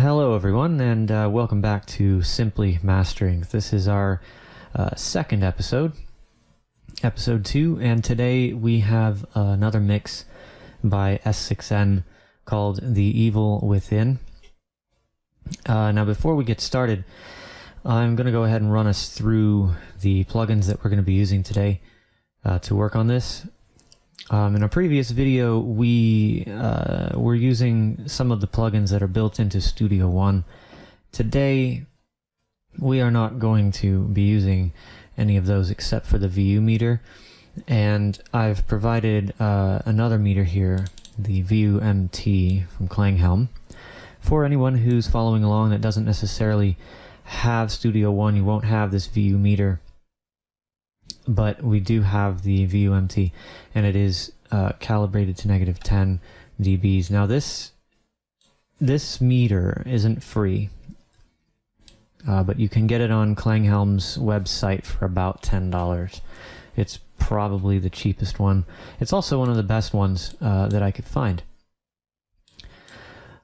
Hello everyone, and welcome back to Simply Mastering. This is our second episode, episode 2, and today we have another mix by S6N called The Evil Within. Now before we get started, I'm going to go ahead and run us through the plugins that we're going to be using today to work on this. In a previous video, we were using some of the plugins that are built into Studio One. Today, we are not going to be using any of those except for the VU meter, and I've provided another meter here, the VU MT from Klanghelm. For anyone who's following along that doesn't necessarily have Studio One, you won't have this VU meter, but we do have the VUMT, and it is calibrated to -10 dBs. Now this meter isn't free, but you can get it on Klanghelm's website for about $10. It's probably the cheapest one. It's also one of the best ones that I could find.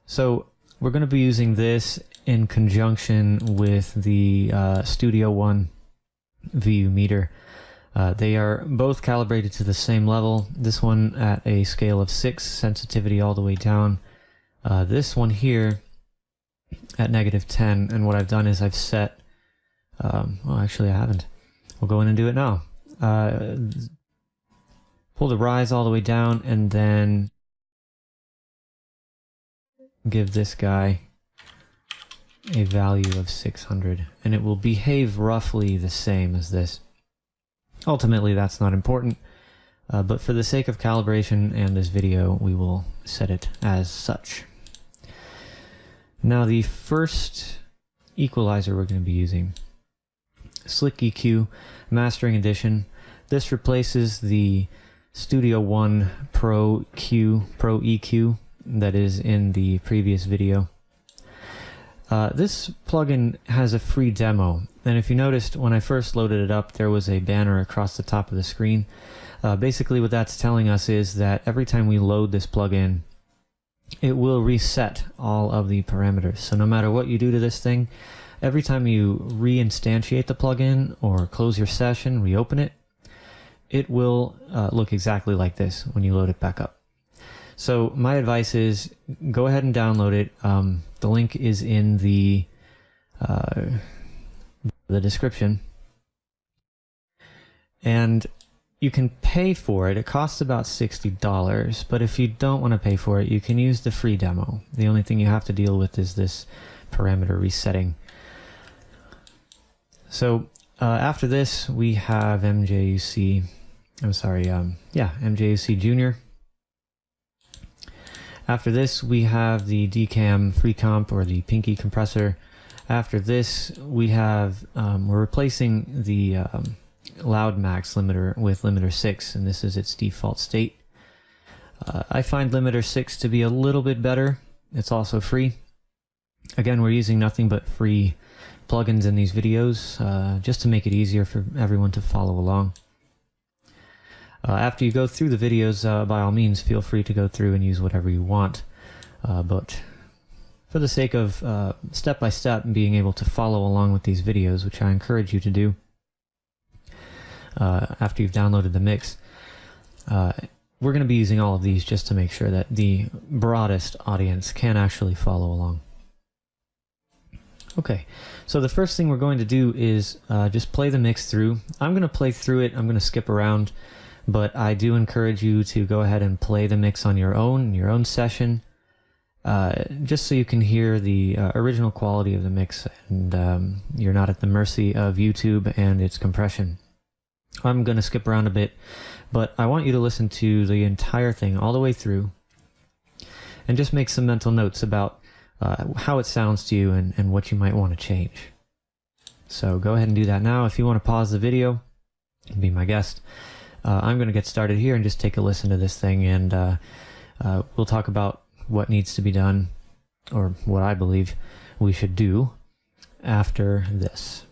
So we're going to be using this in conjunction with the Studio One VU meter. They are both calibrated to the same level. This one at a scale of 6, sensitivity all the way down. This one here at -10, and what I've done is I've set, well actually I haven't. We'll go in and do it now. Pull the rise all the way down and then give this guy a value of 600, and it will behave roughly the same as this. Ultimately, that's not important, but for the sake of calibration and this video, we will set it as such. Now, the first equalizer we're going to be using, Slick EQ Mastering Edition. This replaces the Studio One Pro EQ that is in the previous video. This plugin has a free demo, and if you noticed when I first loaded it up, there was a banner across the top of the screen. Basically what that's telling us is that every time we load this plugin, it will reset all of the parameters. So no matter what you do to this thing, every time you reinstantiate the plugin or close your session, reopen it, it will look exactly like this when you load it back up. So my advice is go ahead and download it. The link is in the description, and you can pay for it. It costs about $60, but if you don't want to pay for it, you can use the free demo. The only thing you have to deal with is this parameter resetting. So after this, we have MJUC. I'm sorry, MJUC Junior. After this, we have the DCAM free comp, or the Pinky compressor. After this, we have, we're replacing the Loud Max limiter with limiter 6, and this is its default state. I find limiter 6 to be a little bit better. It's also free. Again, we're using nothing but free plugins in these videos, just to make it easier for everyone to follow along. After you go through the videos, by all means, feel free to go through and use whatever you want. But for the sake of step-by-step being able to follow along with these videos, which I encourage you to do after you've downloaded the mix, we're going to be using all of these just to make sure that the broadest audience can actually follow along. Okay, so the first thing we're going to do is just play the mix through. I'm going to play through it. I'm going to skip around. But I do encourage you to go ahead and play the mix on your own session, just so you can hear the original quality of the mix, and you're not at the mercy of YouTube and its compression. I'm going to skip around a bit, but I want you to listen to the entire thing all the way through, and just make some mental notes about how it sounds to you and what you might want to change. So go ahead and do that now. If you want to pause the video, be my guest. I'm going to get started here and just take a listen to this thing, and we'll talk about what needs to be done, or what I believe we should do after this.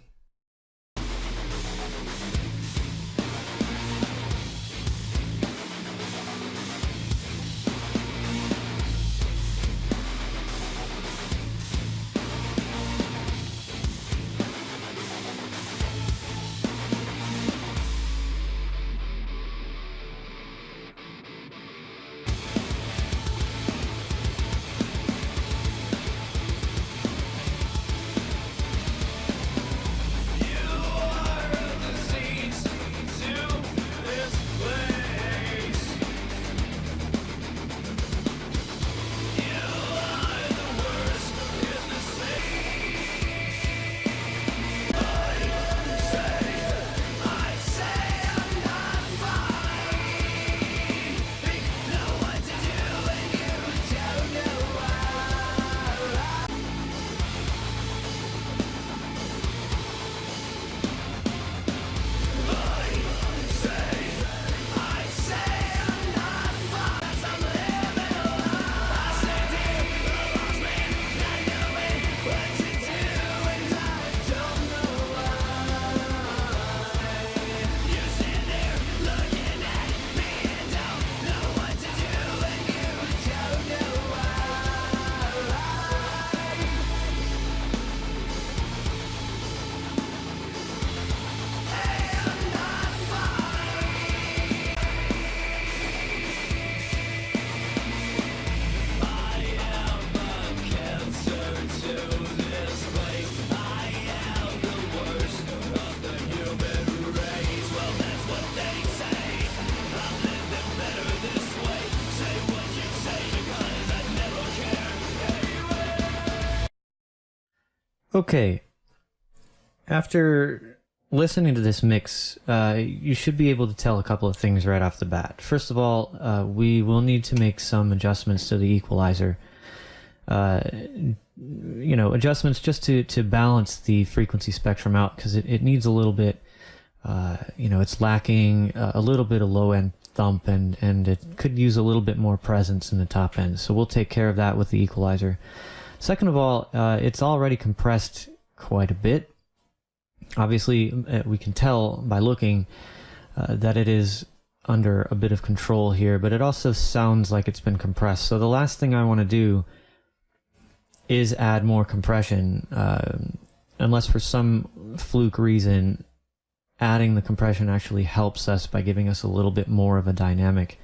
Okay, after listening to this mix, you should be able to tell a couple of things right off the bat. First of all, we will need to make some adjustments to the equalizer. Adjustments just to balance the frequency spectrum out, because it needs a little bit, it's lacking a little bit of low end thump, and it could use a little bit more presence in the top end. So we'll take care of that with the equalizer. Second of all, it's already compressed quite a bit. Obviously, we can tell by looking that it is under a bit of control here, but it also sounds like it's been compressed. So the last thing I want to do is add more compression, unless for some fluke reason adding the compression actually helps us by giving us a little bit more of a dynamic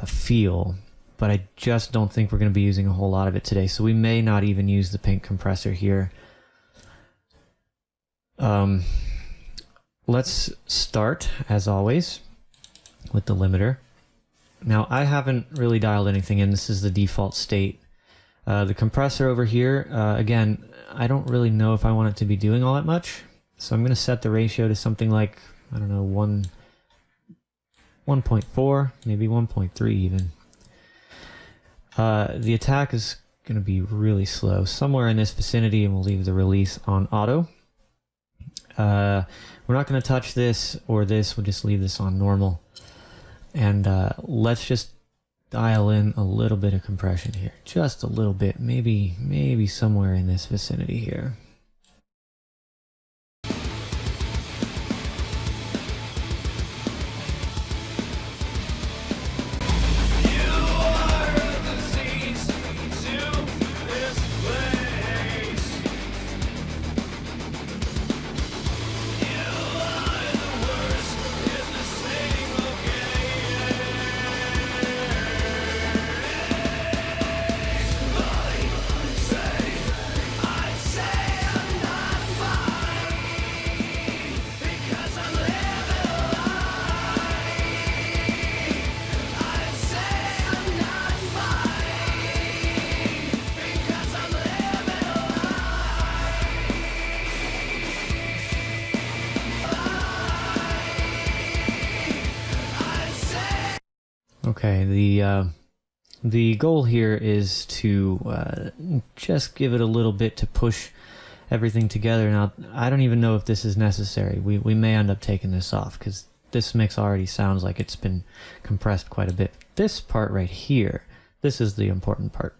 feel. But I just don't think we're going to be using a whole lot of it today, so we may not even use the pink compressor here. Let's start, as always, with the limiter. Now, I haven't really dialed anything in. This is the default state. The compressor over here, again, I don't really know if I want it to be doing all that much, so I'm going to set the ratio to something like, I don't know, 1.4, maybe 1.3 even. The attack is going to be really slow, somewhere in this vicinity, and we'll leave the release on auto. We're not going to touch this or this, we'll just leave this on normal. And let's just dial in a little bit of compression here. Just a little bit, maybe somewhere in this vicinity here. Okay, the goal here is to just give it a little bit to push everything together. Now, I don't even know if this is necessary. We may end up taking this off, because this mix already sounds like it's been compressed quite a bit. This part right here, this is the important part.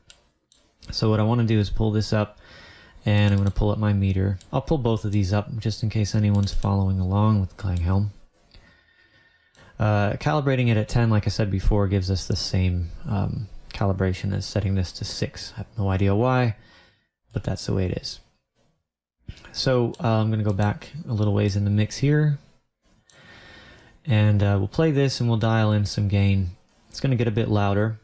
So what I want to do is pull this up, and I'm going to pull up my meter. I'll pull both of these up just in case anyone's following along with Klanghelm. Calibrating it at 10, like I said before, gives us the same calibration as setting this to 6. I have no idea why, but that's the way it is. So I'm going to go back a little ways in the mix here, and we'll play this and we'll dial in some gain. It's going to get a bit louder,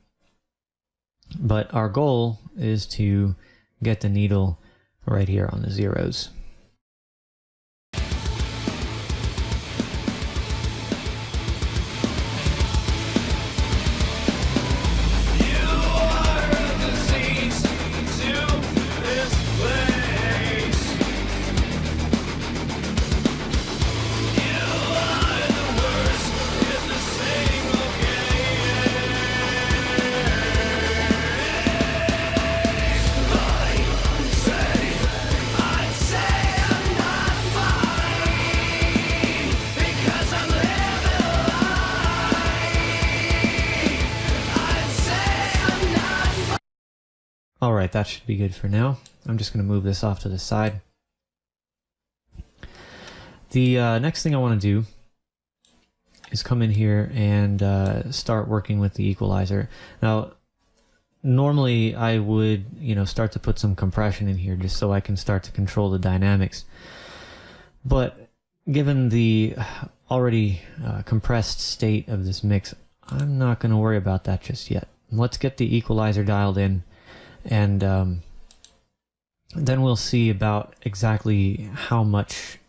but our goal is to get the needle right here on the zeros. Alright, that should be good for now. I'm just going to move this off to the side. The next thing I want to do is come in here and start working with the equalizer. Now, normally I would, start to put some compression in here just so I can start to control the dynamics. But given the already compressed state of this mix, I'm not going to worry about that just yet. Let's get the equalizer dialed in, and then we'll see about exactly how much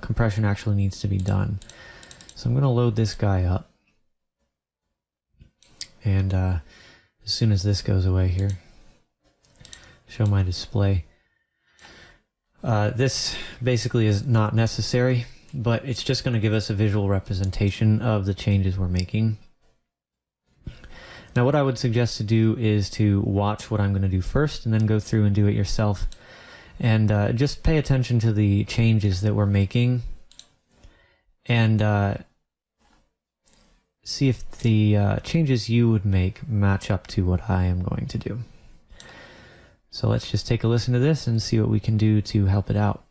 compression actually needs to be done. So I'm going to load this guy up, and as soon as this goes away here, show my display. This basically is not necessary, but it's just going to give us a visual representation of the changes we're making. Now what I would suggest to do is to watch what I'm going to do first and then go through and do it yourself. And just pay attention to the changes that we're making and see if the changes you would make match up to what I am going to do. So let's just take a listen to this and see what we can do to help it out.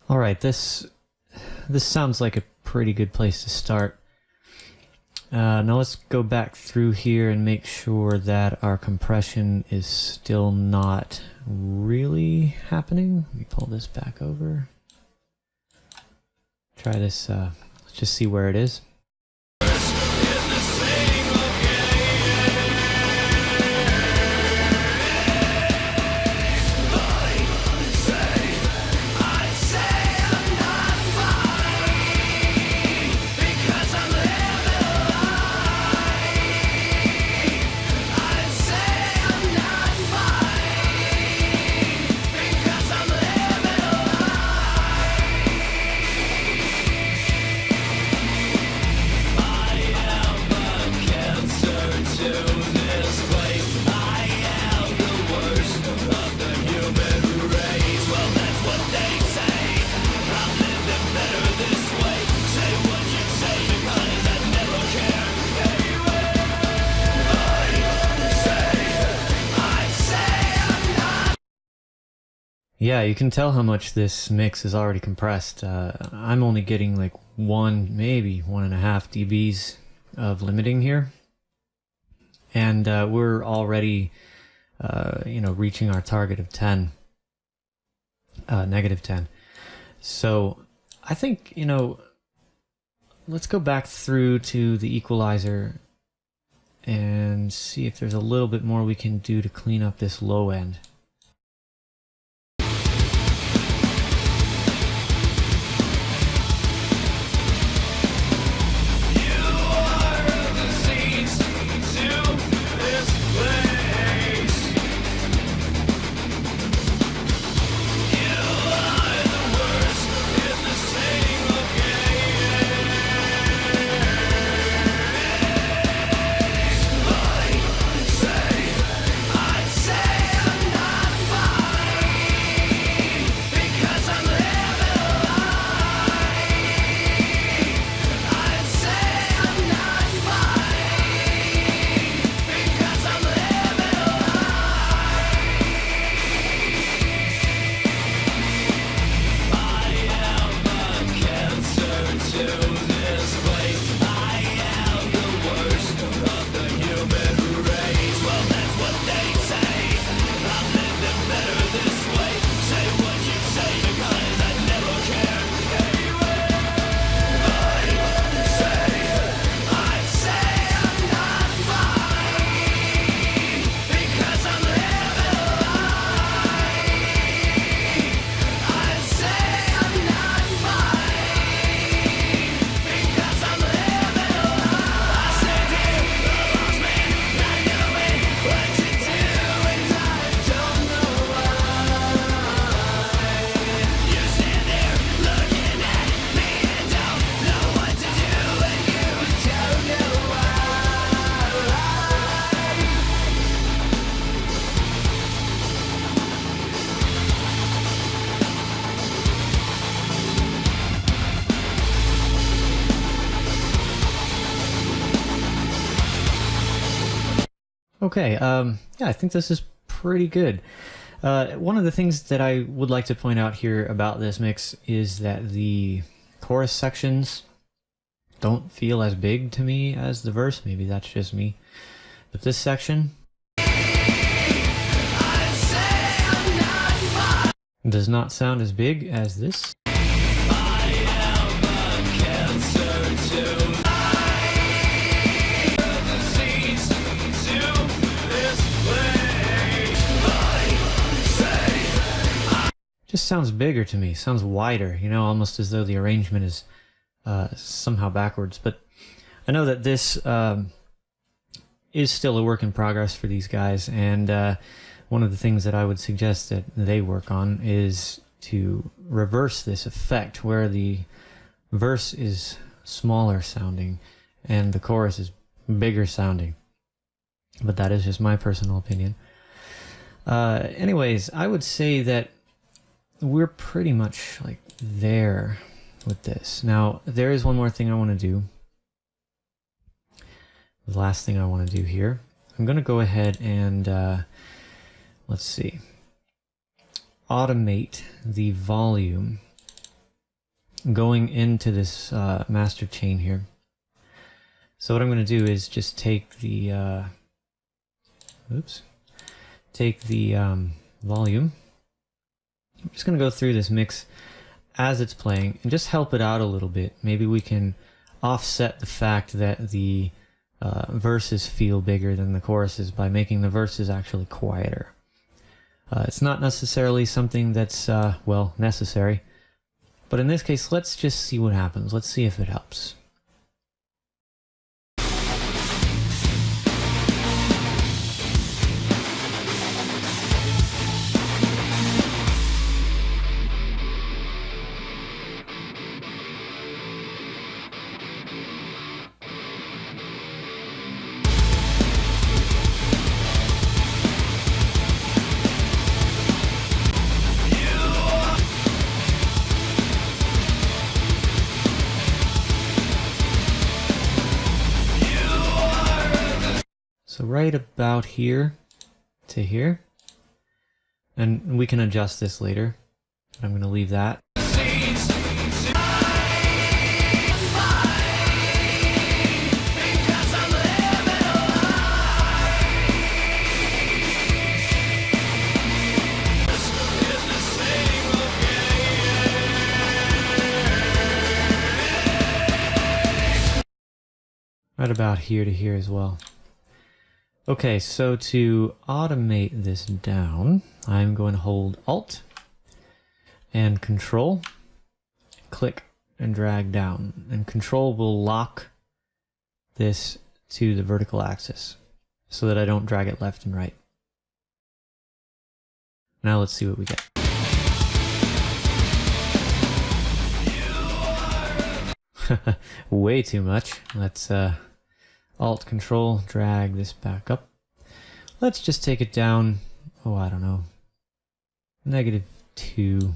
All right, this sounds like a pretty good place to start. Now let's go back through here and make sure that our compression is still not really happening. Let me pull this back over. Try this, let's just see where it is. Yeah, you can tell how much this mix is already compressed. I'm only getting like maybe 1.5 dBs of limiting here. And we're already, reaching our target of 10, negative 10. So I think, let's go back through to the equalizer and see if there's a little bit more we can do to clean up this low end. Okay, yeah, I think this is pretty good. One of the things that I would like to point out here about this mix is that the chorus sections don't feel as big to me as the verse. Maybe that's just me. But this section does not sound as big as this. Just sounds bigger to me, sounds wider, almost as though the arrangement is somehow backwards. But I know that this is still a work in progress for these guys, and one of the things that I would suggest that they work on is to reverse this effect where the verse is smaller sounding and the chorus is bigger sounding. But that is just my personal opinion. Anyways, I would say that we're pretty much like there with this. Now, there is one more thing I want to do. The last thing I want to do here. I'm going to go ahead and, let's see, automate the volume going into this master chain here. So what I'm going to do is just take the, volume. I'm just going to go through this mix as it's playing and just help it out a little bit. Maybe we can offset the fact that the verses feel bigger than the choruses by making the verses actually quieter. It's not necessarily something that's, necessary. But in this case, let's just see what happens. Let's see if it helps. So right about here to here, And we can adjust this later, but I'm going to leave that. Right about here to here as well. Okay, so to automate this down, I'm going to hold Alt and Control, click and drag down. And Control will lock this to the vertical axis so that I don't drag it left and right. Now let's see what we get. Way too much. Let's Alt Control, drag this back up. Let's just take it down, oh, I don't know, -2.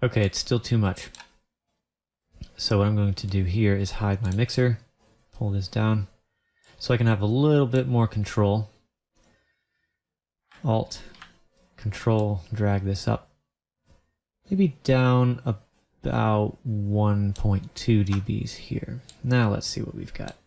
Okay, it's still too much. So what I'm going to do here is hide my mixer, pull this down, so I can have a little bit more control. Alt, Control, drag this up. Maybe down about 1.2 dBs here. Now let's see what we've got.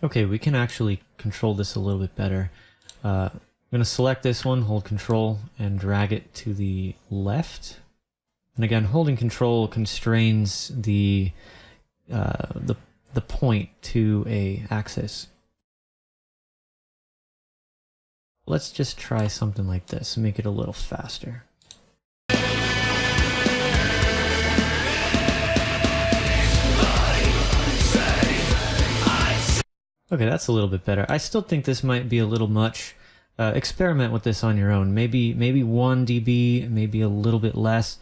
Okay, we can actually control this a little bit better. I'm going to select this one, hold Control, and drag it to the left. And again, holding Control constrains the point to a axis. Let's just try something like this and make it a little faster. Okay, that's a little bit better. I still think this might be a little much. Experiment with this on your own. Maybe 1 dB, maybe a little bit less.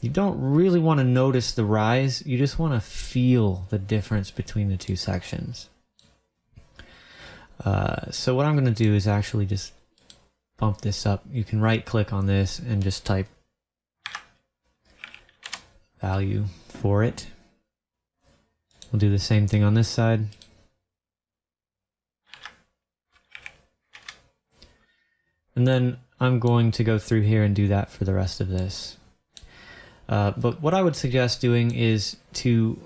You don't really want to notice the rise. You just want to feel the difference between the two sections. So what I'm going to do is actually just bump this up. You can right click on this and just type value for it. We'll do the same thing on this side. And then I'm going to go through here and do that for the rest of this. But what I would suggest doing is to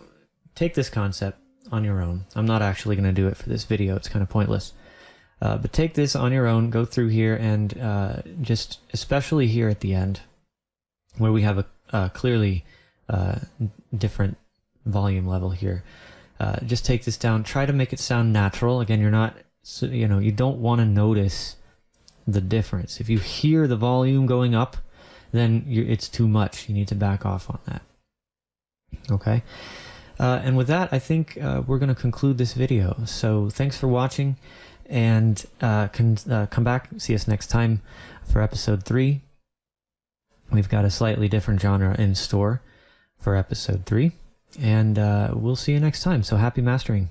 take this concept on your own. I'm not actually going to do it for this video. It's kind of pointless. But take this on your own, go through here, and just, especially here at the end, where we have a clearly different volume level here. Just take this down. Try to make it sound natural. Again, you're not, you don't want to notice the difference. If you hear the volume going up, then it's too much. You need to back off on that. Okay. And with that, I think we're going to conclude this video. So thanks for watching, and come back, see us next time for episode 3. We've got a slightly different genre in store for episode 3, and we'll see you next time. So happy mastering.